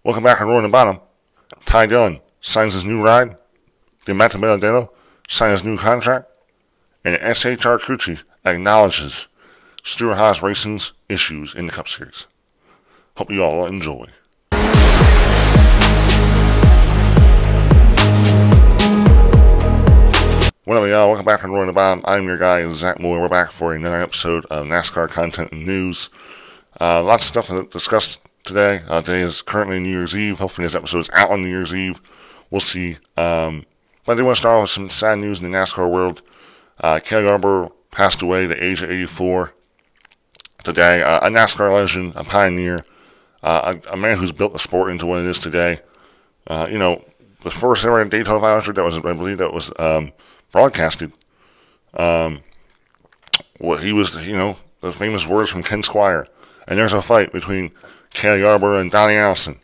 Welcome back on Rolling the Bottom. Ty Dillon signs his new ride. Dibenedetto signs his new contract. And SHR Crew Chief acknowledges Stuart Haas Racing's issues in the Cup Series. Hope you all enjoy. What up, y'all? Welcome back on Rolling the Bottom. I'm your guy, Zach Moore. We're back for another episode of NASCAR content and news. Lots of stuff to discuss today. Today is currently New Year's Eve. Hopefully this episode is out on New Year's Eve. We'll see. But I do want to start off with some sad news in the NASCAR world. Cale Yarborough passed away at the age of 84 today. A NASCAR legend, a pioneer, a man who's built the sport into what it is today. The first ever Daytona 500 that was, I believe, that was broadcasted. He was, the famous words from Ken Squire. And there's a fight between Cale Yarborough and Donnie Allison.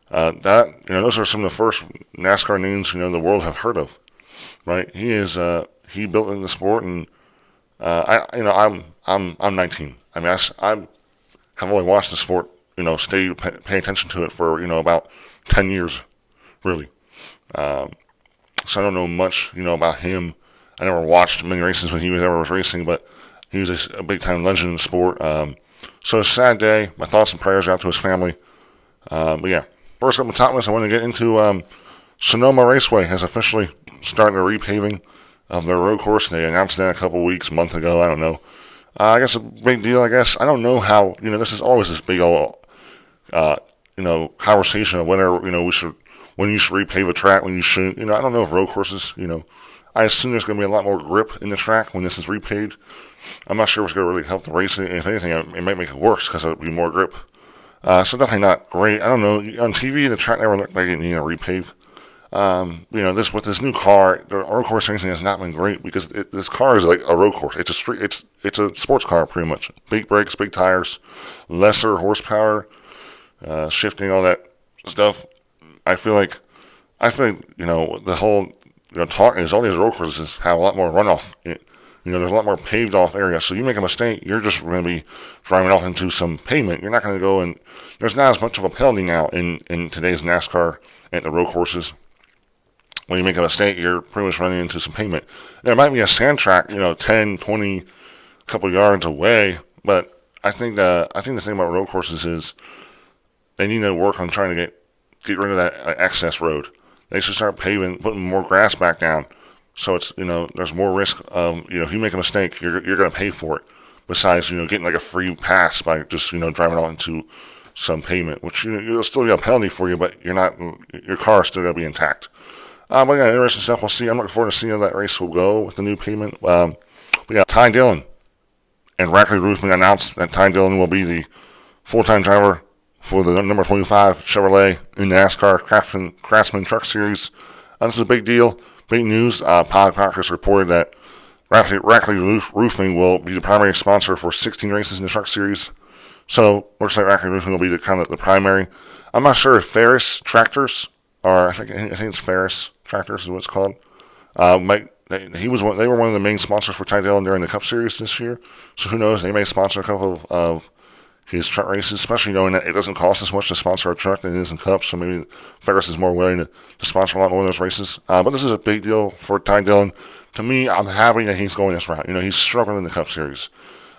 Those are some of the first NASCAR names, the world have heard of, right? He built in the sport, and I'm 19. I mean, I have only watched the sport, pay attention to it for about 10 years, really. So I don't know much, about him. I never watched many races when he was racing, but he was a big-time legend in the sport. So it's a sad day. My thoughts and prayers out to his family. But yeah, first up on the top list, I want to get into Sonoma Raceway has officially started a repaving of their road course. They announced that a month ago. I don't know. I guess a big deal. I don't know how. This is always this big old, conversation of whether when you should repave a track, when you shouldn't. I don't know if road courses. I assume there's going to be a lot more grip in the track when this is repaved. I'm not sure if it's going to really help the racing. If anything, it might make it worse because there'll be more grip. So definitely not great. I don't know. On TV, the track never looked like it needed a repave. With this new car, the road course racing has not been great because this car is like a road course. It's a street. It's a sports car pretty much. Big brakes, big tires, lesser horsepower, shifting, all that stuff. I feel like the whole talk is all these road courses have a lot more runoff. There's a lot more paved off area. So you make a mistake, you're just going to be driving off into some pavement. You're not going to go and there's not as much of a penalty now in today's NASCAR at the road courses. When you make a mistake, you're pretty much running into some pavement. There might be a sand track, 10, 20, couple yards away, but I think the thing about road courses is they need to work on trying to get rid of that excess road. They should start paving, putting more grass back down. So it's, there's more risk of, if you make a mistake, you're going to pay for it. Besides, getting like a free pass by just, driving out into some pavement, which, it'll still be a penalty for you, but your car is still going to be intact. But yeah, interesting stuff. We'll see. I'm looking forward to seeing how that race will go with the new pavement. We got Ty Dillon and Rackley W.A.R announced that Ty Dillon will be the full-time driver for the number 25 Chevrolet in the NASCAR Craftsman Truck Series. This is a big deal. Big news. Podcast reported that Rackley Roofing will be the primary sponsor for 16 races in the Truck Series. So looks like Rackley Roofing will be the primary. I'm not sure if Ferris Tractors, or I think it's Ferris Tractors is what it's called. They were one of the main sponsors for Ty Dillon during the Cup Series this year. So who knows? They may sponsor a couple of his truck races, especially knowing that it doesn't cost as much to sponsor a truck than it is in Cups, so maybe Ferris is more willing to sponsor a lot more of those races. But this is a big deal for Ty Dillon. To me, I'm happy that he's going this route. He's struggling in the Cup Series.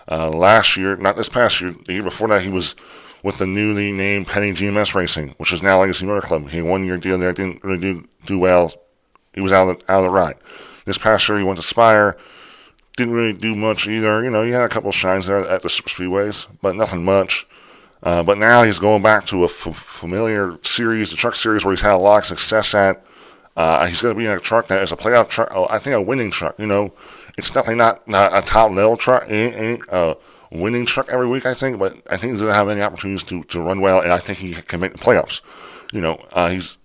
Last year, not this past year, the year before that, he was with the newly named Penny GMS Racing, which is now Legacy Motor Club. He had a 1-year deal there, didn't really do well. He was out of the ride. This past year, he went to Spire. Didn't really do much either. He had a couple of shines there at the speedways, but nothing much. But now he's going back to a familiar series, the truck series where he's had a lot of success at. He's going to be in a truck that is a playoff truck. I think a winning truck. It's definitely not a top level truck. It ain't a winning truck every week, I think, but I think he's going to have many opportunities to run well, and I think he can make the playoffs. He's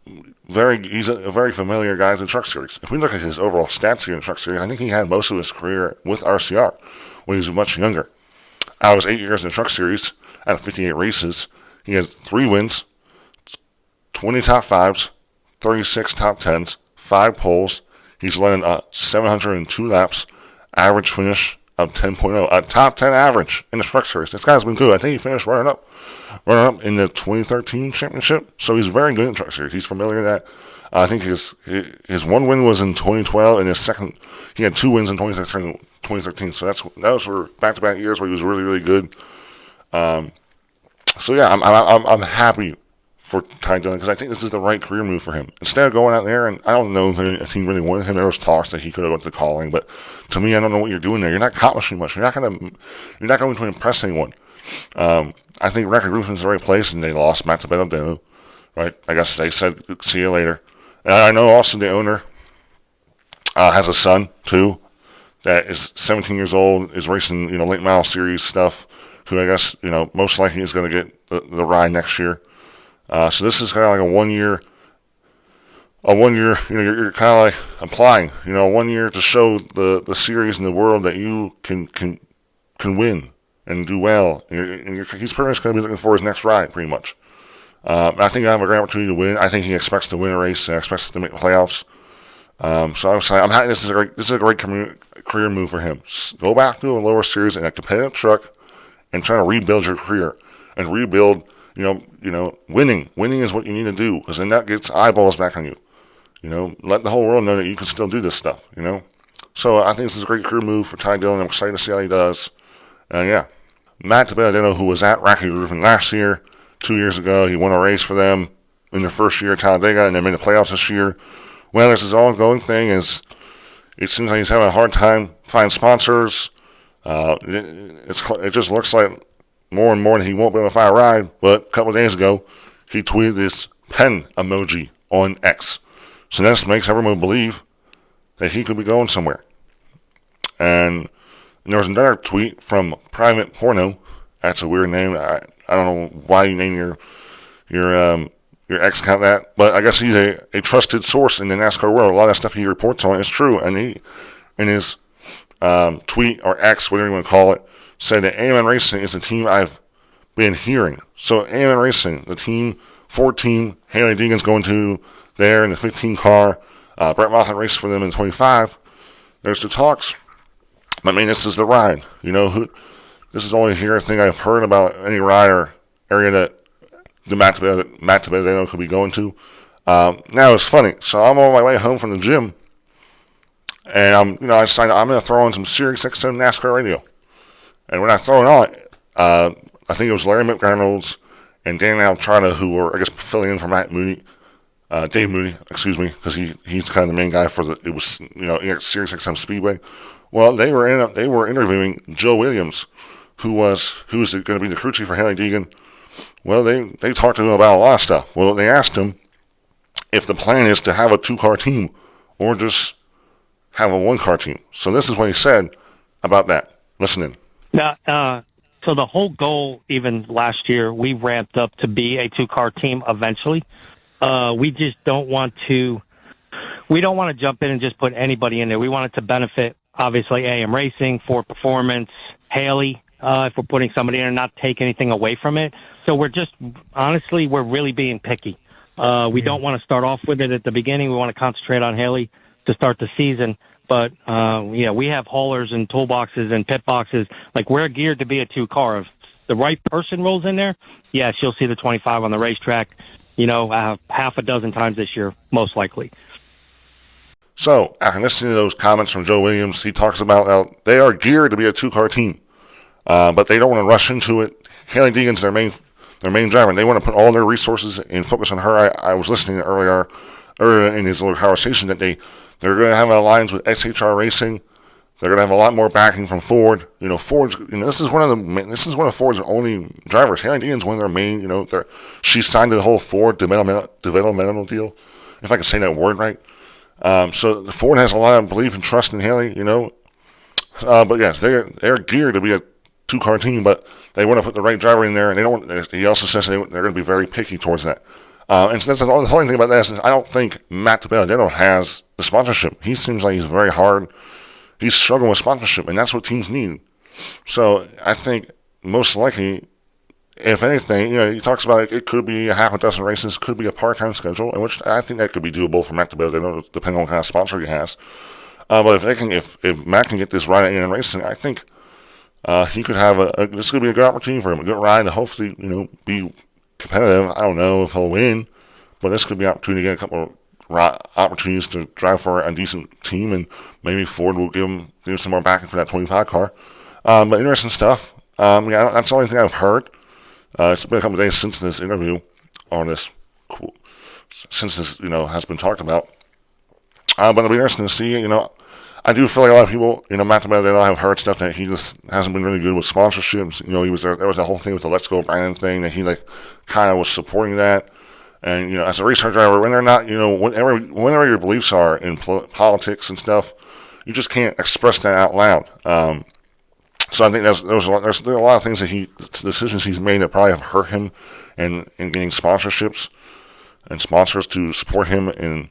a very familiar guy in the truck series. If we look at his overall stats here in the truck series, I think he had most of his career with RCR when he was much younger. Out of his 8 years in the truck series, out of 58 races, he has 3 wins, 20 top 5s, 36 top 10s, 5 poles. He's running 702 laps, average finish of 10.0, a top 10 average in the Truck Series. This guy's been good. I think he finished running up in the 2013 championship, so he's very good in Truck Series. He's familiar with that. I think his one win was in 2012, and his second, he had 2 wins in 2013. So those were back-to-back years where he was really, really good. So yeah, I'm happy for Ty Dillon because I think this is the right career move for him. Instead of going out there, and I don't know if a team really wanted him. There was talks that he could have gone to calling, but to me, I don't know what you're doing there. You're not accomplishing much. You're not going to impress anyone. I think Rackley Roofing's the right place, and they lost Matty D, right? I guess they said, see you later. And I know also the owner has a son, too, that is 17 years old, is racing, late model series stuff, who I guess, most likely is going to get the ride next year. So this is kind of like a 1 year, you're kind of like applying, 1 year to show the series in the world that you can win and do well. He's pretty much going to be looking for his next ride, pretty much. I think I have a great opportunity to win. I think he expects to win a race and expects to make the playoffs. So I'm happy. This is a great career move for him. Go back to a lower series in a competitive truck and try to rebuild your career and rebuild. Winning is what you need to do because then that gets eyeballs back on you. Let the whole world know that you can still do this stuff. So I think this is a great career move for Ty Dillon. I'm excited to see how he does. Yeah, Matty D, who was at Rackley Roofing last year. 2 years ago, he won a race for them in their first year at Talladega, and they made the playoffs this year. Well, this is an ongoing thing. It seems like he's having a hard time finding sponsors. It just looks like more and more that he won't be able to find a ride. But a couple of days ago, he tweeted this pen emoji on X. So this makes everyone believe that he could be going somewhere. And there was another tweet from Private Porno. That's a weird name. I don't know why you name your ex account that, but I guess he's a trusted source in the NASCAR world. A lot of that stuff he reports on is true, and he, in his tweet or X, whatever you want to call it, said that AMN Racing is the team I've been hearing. So AMN Racing, the team, Ford team, Hailie Deegan's going to there in the 15 car. Brett Moffitt raced for them in 25. There's the talks. I mean, this is the ride. This is the only thing I've heard about any ride or area that the Matty D could be going to. Now it's funny. So I'm on my way home from the gym, and I'm going to throw on some Sirius XM NASCAR radio. And when I throw it on, I think it was Larry McDonald's and Dan Altrada who were, I guess, filling in for Dave Mooney, excuse me, because he's kind of the main guy for Sirius XM Speedway. Well, they were interviewing Joe Williams, who's going to be the crew chief for Hailie Deegan. Well, they talked to him about a lot of stuff. Well, they asked him if the plan is to have a 2-car team or just have a 1-car team. So this is what he said about that. Listen in. Now, so the whole goal, even last year, we ramped up to be a 2-car team eventually. We just don't want to jump in and just put anybody in there. We want it to benefit, obviously, AM Racing, Ford Performance, Hailie, if we're putting somebody in and not take anything away from it. So we're really being picky. We don't want to start off with it at the beginning. We want to concentrate on Hailie to start the season. But, we have haulers and toolboxes and pit boxes. Like, we're geared to be a 2-car. If the right person rolls in there, yes, you'll see the 25 on the racetrack, half a dozen times this year, most likely. So, after listening to those comments from Joe Williams, he talks about how they are geared to be a 2-car team, but they don't want to rush into it. Hailie Deegan's their main driver, and they want to put all their resources and focus on her. I was listening earlier in his little conversation that they're going to have an alliance with SHR Racing. They're going to have a lot more backing from Ford. Ford's. This is one of Ford's only drivers. Hailie Deegan's one of their main. She signed to the whole Ford developmental deal, if I can say that word right. So Ford has a lot of belief and trust in Hailie. But yes, they're geared to be a 2-car team, but they want to put the right driver in there, and they don't. He also says they're going to be very picky towards that. And so that's the whole thing about that is I don't think Matty D has the sponsorship. He seems like he's very hard. He's struggling with sponsorship, and that's what teams need. So I think most likely, if anything, he talks about it could be a half a dozen races, could be a part-time schedule, which I think that could be doable for Matty D, depending on what kind of sponsor he has. But if Matt can get this right in racing, I think he could have this could be a good opportunity for him, a good ride, and hopefully, be competitive. I don't know if he'll win, but this could be an opportunity to get a couple of opportunities to drive for a decent team, and maybe Ford will give him some more backing for that 25 car. But interesting stuff. Yeah, that's the only thing I've heard. It's been a couple of days since this interview, or since this has been talked about. But it'll be interesting to see. I do feel like a lot of people, Matt dibenedetto, have heard stuff that he just hasn't been really good with sponsorships. He was there. There was that whole thing with the Let's Go Brandon thing that he kind of was supporting that. And as a race car driver, when they're not, whenever your beliefs are in politics and stuff, you just can't express that out loud. So I think there's a lot of things decisions he's made that probably have hurt him in getting sponsorships and sponsors to support him and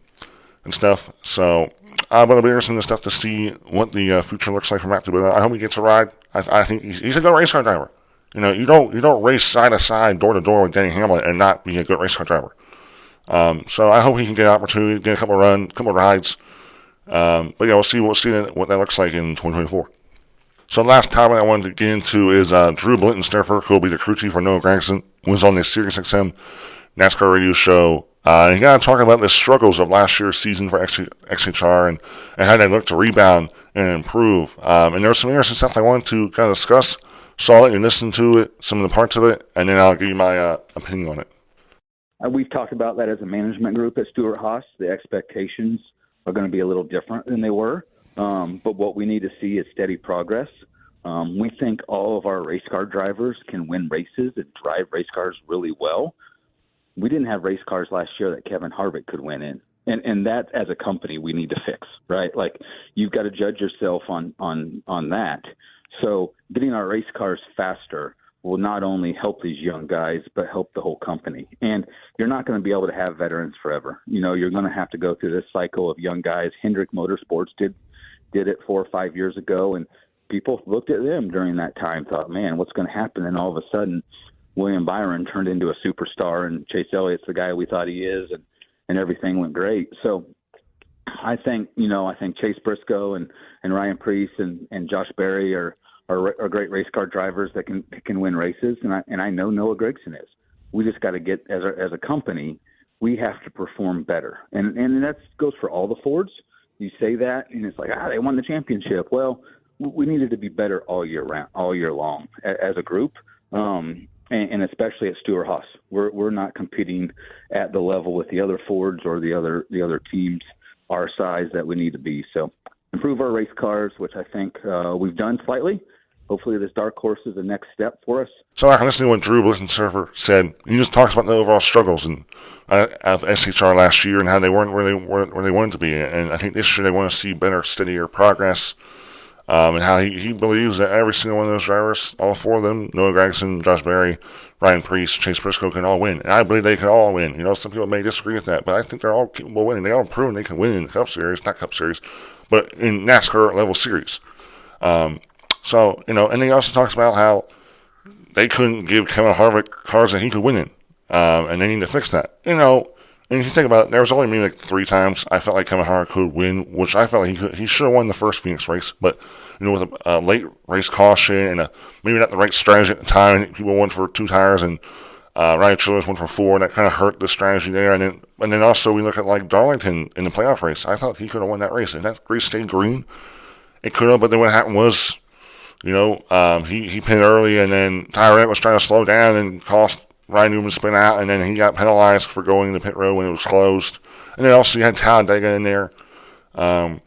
stuff. So, but it'll be interesting to see what the future looks like for Matt dibenedetto. I hope he gets a ride. I think he's a good race car driver. You don't race side to side, door to door with Denny Hamlin and not be a good race car driver. So I hope he can get an opportunity, get a couple of rides. But yeah, we'll see what that looks like in 2024. So the last topic I wanted to get into is Drew Blickensderfer, who will be the crew chief for Noah Gragson, was on the SiriusXM NASCAR radio show. He got to talk about the struggles of last year's season for SHR and how they look to rebound and improve. And there's some interesting stuff I wanted to kind of discuss. So I'll let you listen to it, some of the parts of it, and then I'll give you my opinion on it. We've talked about that as a management group at Stewart-Haas. The expectations are going to be a little different than they were. But what we need to see is steady progress. We think all of our race car drivers can win races and drive race cars really well. We didn't have race cars last year that Kevin Harvick could win in. And that, as a company, we need to fix, right? Like, you've got to judge yourself on that. So getting our race cars faster will not only help these young guys, but help the whole company. And you're not going to be able to have veterans forever. You're going to have to go through this cycle of young guys. Hendrick Motorsports did it 4 or 5 years ago, and people looked at them during that time, thought, man, what's going to happen? And all of a sudden, William Byron turned into a superstar, and Chase Elliott's the guy we thought he is, and everything went great. So I think Chase Briscoe and Ryan Preece and Josh Berry are great race car drivers that can win races, and I know Noah Gragson is. We just got to get, as a company, we have to perform better, and that goes for all the Fords. You say that, and it's like, they won the championship. Well, we needed to be better all year long as a group, and especially at Stewart-Haas. We're not competing at the level with the other Fords or the other teams our size that we need to be. So improve our race cars, which I think we've done slightly. Hopefully this dark horse is the next step for us. So I can listen to what Drew Blickensderfer said. He just talks about the overall struggles of SHR last year and how they weren't where they wanted to be. And I think this year they want to see better, steadier progress. And how he believes that every single one of those drivers, all 4 of them, Noah Gragson, Josh Berry, Ryan Preece, Chase Briscoe, can all win. And I believe they can all win. Some people may disagree with that, but I think they're all capable of winning. They all proven they can win in the Cup Series, not Cup Series, but in NASCAR level series. So, and he also talks about how they couldn't give Kevin Harvick cars that he could win in. And they need to fix that. And if you think about it, there was only maybe 3 times I felt like Kevin Harvick could win, which I felt like he should have won the first Phoenix race. But, with a late race caution and maybe not the right strategy at the time, people went for 2 tires and Ryan Childers went for 4, and that kind of hurt the strategy there. And then also we look at Darlington in the playoff race. I thought he could have won that race. If that race stayed green, it could have. But then what happened was, he pinned early, and then Tyrant was trying to slow down and cost Ryan Newman spin out, and then he got penalized for going in the pit road when it was closed. And then also you had Talladega in there. I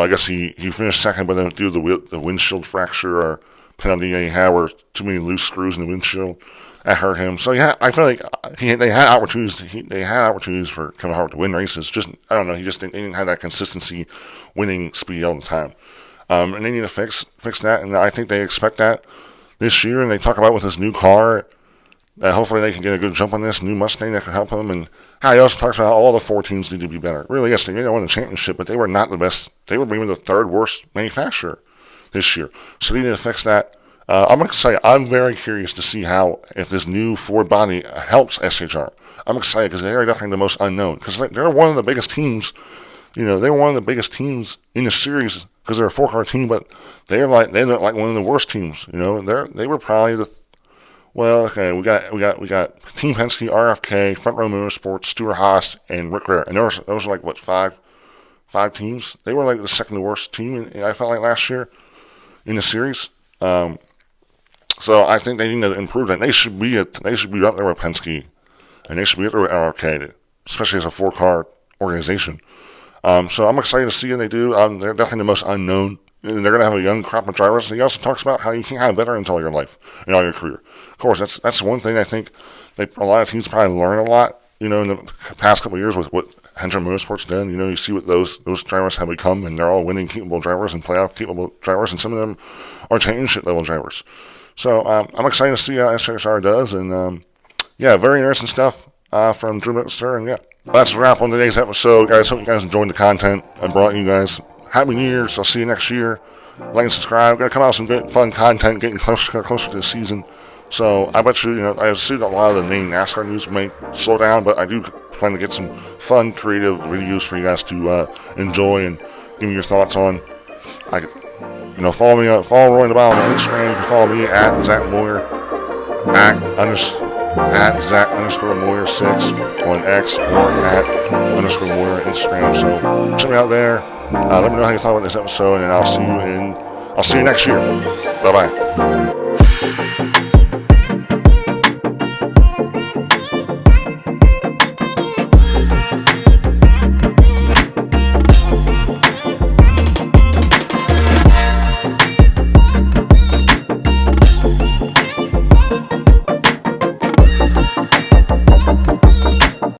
guess he finished second, but then due to the windshield fracture or penalty he had, where too many loose screws in the windshield, that hurt him. So yeah, I feel like they had opportunities. They had opportunities for Kevin Harvick to win races. Just I don't know. He just didn't have that consistency, winning speed all the time. And they need to fix that, and I think they expect that this year. And they talk about with this new car that hopefully they can get a good jump on this new Mustang that can help them. And he also talks about how all the 4 teams need to be better. Really, yes, they may not win the championship, but they were not the best. They were maybe the 3rd worst manufacturer this year. So they need to fix that. I'm excited. I'm very curious to see if this new Ford body helps SHR. I'm excited because they are definitely the most unknown, because they're one of the biggest teams They were one of the biggest teams in the series because they're a 4-car team, but they look like one of the worst teams. They were probably the well, okay. We got Team Penske, RFK, Front Row Motorsports, Stuart Haas, and Rick Ware, and those were like what five teams. They were like the second worst team. I felt like last year in the series. So I think they need to improve that. They should be up there with Penske, and they should be up there with RFK, especially as a 4-car organization. So I'm excited to see what they do. They're definitely the most unknown. And they're going to have a young crop of drivers. He also talks about how you can't have veterans all your life and all your career. Of course, that's one thing I think a lot of teams probably learn a lot. In the past couple of years with what Hendrick Motorsports did. You see what those drivers have become, and they're all winning capable drivers and playoff capable drivers, and some of them are championship level drivers. So I'm excited to see how SHR does, and very interesting stuff from Drew Mixter, and that's a wrap on today's episode, guys. Hope you guys enjoyed the content I brought you guys. Happy New Year's. I'll see you next year. Like and subscribe. Gonna come out with some good, fun content, getting closer to the season. So I bet you, I assume a lot of the main NASCAR news may slow down, but I do plan to get some fun, creative videos for you guys to enjoy and give me your thoughts on. Follow me, follow Roy the Bow on Instagram. You can follow me at Zach Moyer, at Zach_Moyer6 on X, or at _Moyer Instagram. So check me out there. Let me know how you thought about this episode, and I'll see you next year. Bye bye.